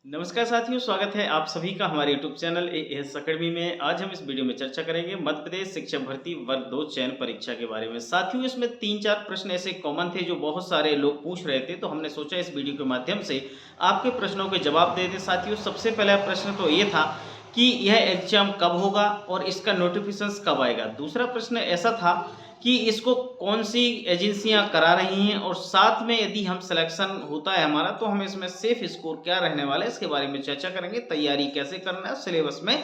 नमस्कार साथियों, स्वागत है आप सभी का हमारे YouTube चैनल एएस अकेडमी में। आज हम इस वीडियो में चर्चा करेंगे मध्य प्रदेश शिक्षक भर्ती वर्ग 2 चयन परीक्षा के बारे में। साथियों, इसमें 3-4 प्रश्न ऐसे कॉमन थे जो बहुत सारे लोग पूछ रहे थे, तो हमने सोचा इस वीडियो के माध्यम से आपके प्रश्नों के जवाब दे दें। साथियों, सबसे पहला प्रश्न तो ये था कि यह एग्जाम कब होगा और इसका नोटिफिकेशन कब आएगा। दूसरा प्रश्न ऐसा था कि इसको कौन सी एजेंसियां करा रही हैं और साथ में यदि हम सिलेक्शन होता है हमारा तो हमें इसमें सेफ स्कोर क्या रहने वाला है, इसके बारे में चर्चा करेंगे। तैयारी कैसे करना है, सिलेबस में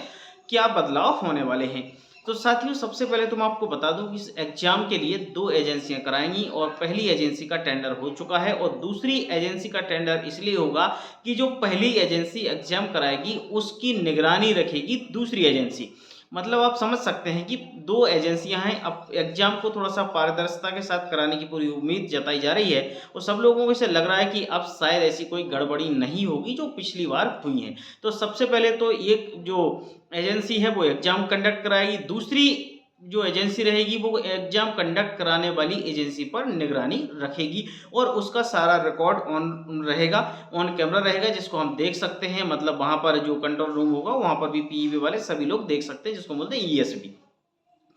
क्या बदलाव होने वाले हैं। तो साथियों, सबसे पहले तो मैं आपको बता दूं कि इस एग्जाम के लिए 2 एजेंसियां कराएंगी और पहली एजेंसी का टेंडर हो चुका है और दूसरी एजेंसी का टेंडर इसलिए होगा कि जो पहली एजेंसी एग्जाम कराएगी उसकी निगरानी रखेगी दूसरी एजेंसी। मतलब आप समझ सकते हैं कि 2 एजेंसियां हैं। अब एग्जाम को थोड़ा-सा पारदर्शिता के साथ कराने की पूरी उम्मीद जताई जा रही है और सब लोगों को ऐसे लग रहा है कि अब शायद ऐसी कोई गड़बड़ी नहीं होगी जो पिछली बार हुई है। तो सबसे पहले तो एक जो एजेंसी है वो एग्जाम कंडक्ट कराएगी, दूसरी जो एजेंसी रहेगी वो एग्जाम कंडक्ट कराने वाली एजेंसी पर निगरानी रखेगी और उसका सारा रिकॉर्ड ऑन रहेगा, ऑन कैमरा रहेगा, जिसको हम देख सकते हैं। मतलब वहाँ पर जो कंट्रोल रूम होगा वहाँ पर भी पीईबी वाले सभी लोग देख सकते हैं, जिसको बोलते हैं ईएसडी।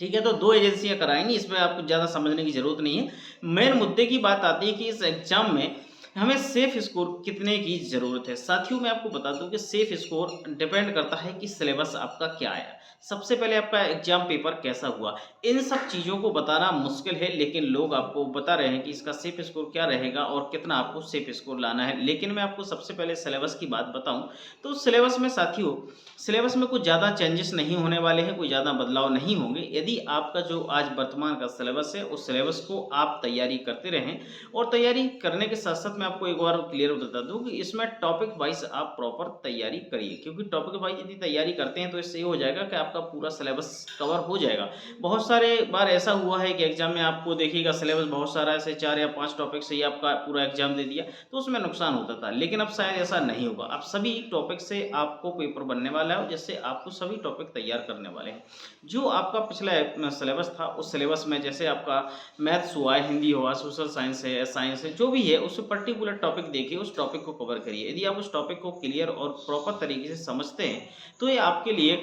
ठीक है, तो 2 एजेंसियाँ कराएँगी, इसमें आपको ज़्यादा समझने की ज़रूरत नहीं है। मेन मुद्दे की बात आती है कि इस एग्ज़ाम में हमें सेफ स्कोर कितने की ज़रूरत है। साथियों, मैं आपको बता दूँ कि सेफ स्कोर डिपेंड करता है कि सिलेबस आपका क्या आया। सबसे पहले आपका एग्ज़ाम पेपर कैसा हुआ, इन सब चीज़ों को बताना मुश्किल है, लेकिन लोग आपको बता रहे हैं कि इसका सेफ स्कोर क्या रहेगा और कितना आपको सेफ स्कोर लाना है। लेकिन मैं आपको सबसे पहले सिलेबस की बात बताऊँ, तो सिलेबस में साथियों, सिलेबस में कुछ ज़्यादा चेंजेस नहीं होने वाले हैं, कोई ज़्यादा बदलाव नहीं होंगे। यदि आपका जो आज वर्तमान का सिलेबस है, उस सिलेबस को आप तैयारी करते रहें और तैयारी करने के साथ-साथ मैं आपको एक बार क्लियर बता दूँ कि इसमें टॉपिक वाइज़ आप प्रॉपर तैयारी करिए, क्योंकि टॉपिक वाइज़ यदि तैयारी करते हैं तो इससे ये हो जाएगा कि आपका पूरा सिलेबस कवर हो जाएगा। बहुत सारे बार ऐसा हुआ है कि एग्ज़ाम में आपको देखिएगा सिलेबस बहुत सारा ऐसे 4 या 5 टॉपिक से ही आपका पूरा एग्ज़ाम दे दिया, तो उसमें नुकसान होता था। लेकिन अब शायद ऐसा नहीं होगा। अब सभी टॉपिक से आपको पेपर बनने वाला है, जिससे आपको सभी टॉपिक तैयार करने वाले हैं। जो आपका पिछला सिलेबस था, उस सिलेबस में जैसे आपका मैथ्स हुआ, हिंदी हुआ, सोशल साइंस है, जो भी है उस पर्टिकुलर टॉपिक देखिए, उस टॉपिक को कवर करिए। यदि आप उस टॉपिक को क्लियर और प्रॉपर तरीके से समझते हैं, तो ये आपके लिए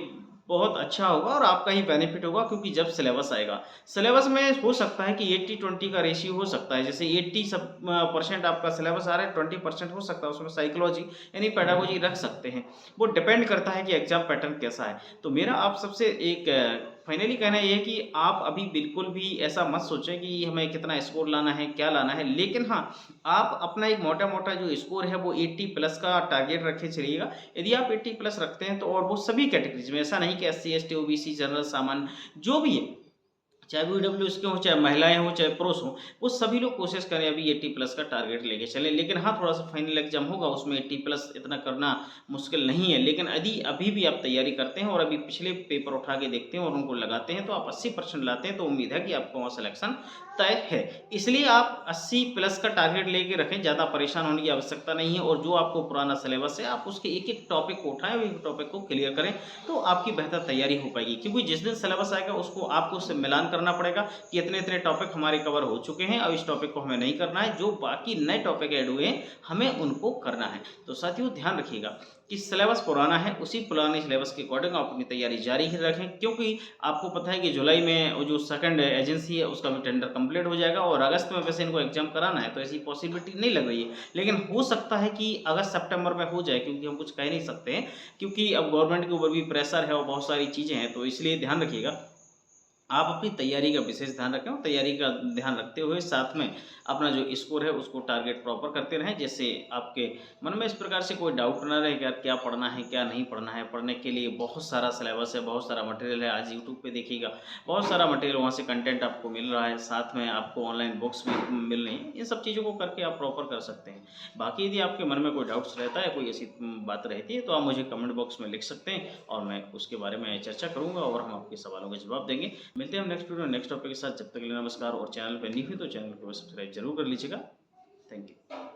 बहुत अच्छा होगा और आपका ही बेनिफिट होगा, क्योंकि जब सिलेबस आएगा, सिलेबस में हो सकता है कि 80-20 का रेशियो हो सकता है। जैसे 80 परसेंट आपका सिलेबस आ रहा है, 20% हो सकता है उसमें साइकोलॉजी यानी पेडागोजी रख सकते हैं। वो डिपेंड करता है कि एग्ज़ाम पैटर्न कैसा है। तो मेरा आप सबसे एक फाइनली कहना ये है कि आप अभी बिल्कुल भी ऐसा मत सोचें कि हमें कितना स्कोर लाना है, क्या लाना है। लेकिन हाँ, आप अपना एक मोटा-मोटा जो स्कोर है वो 80 प्लस का टारगेट रखे चलिएगा। यदि आप 80 प्लस रखते हैं तो, और वो सभी कैटेगरीज़ में, ऐसा नहीं कि एससी, एसटी, ओबीसी, जनरल, सामान्य, जो भी है, चाहे वो ईडब्ल्यूएस के हों, चाहे महिलाएँ हों, चाहे पुरुष हों, वो सभी लोग कोशिश करें अभी 80 प्लस का टारगेट लेके चलें। लेकिन हाँ, थोड़ा-सा फाइनल एग्ज़ाम होगा, उसमें 80 प्लस इतना करना मुश्किल नहीं है। लेकिन यदि अभी भी आप तैयारी करते हैं और अभी पिछले पेपर उठा के देखते हैं और उनको लगाते हैं, तो आप 80% लाते हैं, तो उम्मीद है कि आपका वहाँ सिलेक्शन तय है। इसलिए आप 80 प्लस का टारगेट लेके रखें, ज़्यादा परेशान होने की आवश्यकता नहीं है और जो आपको पुराना सिलेबस है, आप उसके एक-एक टॉपिक को उठाएँ और एक टॉपिक को क्लियर करें, तो आपकी बेहतर तैयारी हो पाएगी। क्योंकि जिस दिन सिलेबस आएगा उसको आपको उससे मिलान करना पड़ेगा कि इतने-इतने टॉपिक हमारे कवर हो चुके हैं, अब इस टॉपिक को हमें नहीं करना है, जो बाकी नए टॉपिक ऐड हुए हैं, हमें उनको करना है। तो साथियों, ध्यान रखिएगा कि सिलेबस पुराना है, उसी पुराने सिलेबस के अकॉर्डिंग आप अपनी तैयारी जारी ही रखें, क्योंकि आपको पता है कि जुलाई में वो जो सेकंड एजेंसी है उसका भी टेंडर कंप्लीट हो जाएगा और अगस्त में वैसे इनको एग्ज़ाम कराना है, तो ऐसी पॉसिबिलिटी नहीं लग रही है। लेकिन हो सकता है कि अगस्त-सितंबर में हो जाए, क्योंकि हम कुछ कह नहीं सकते हैं, क्योंकि अब गवर्नमेंट के ऊपर भी प्रेशर है और बहुत सारी चीज़ें हैं, तो इसलिए ध्यान रखिएगा। आप अपनी तैयारी का विशेष ध्यान रखें और तैयारी का ध्यान रखते हुए साथ में अपना जो स्कोर है उसको टारगेट प्रॉपर करते रहें, जिससे आपके मन में इस प्रकार से कोई डाउट ना रहे कि यार क्या पढ़ना है, क्या नहीं पढ़ना है। पढ़ने के लिए बहुत सारा सिलेबस है, बहुत सारा मटेरियल है। आज यूट्यूब पे देखिएगा, बहुत सारा मटेरियल वहाँ से कंटेंट आपको मिल रहा है, साथ में आपको ऑनलाइन बुक्स भी मिल रही हैं। इन सब चीज़ों को करके आप प्रॉपर कर सकते हैं। बाकी यदि आपके मन में कोई डाउट्स रहता है, कोई ऐसी बात रहती है, तो आप मुझे कमेंट बॉक्स में लिख सकते हैं और मैं उसके बारे में चर्चा करूँगा और हम आपके सवालों के जवाब देंगे। मिलते हैं हम नेक्स्ट वीडियो नेक्स्ट टॉपिक के साथ। जब तक के लिए नमस्कार और चैनल पर न्यू है तो चैनल को सब्सक्राइब जरूर कर लीजिएगा। Thank you.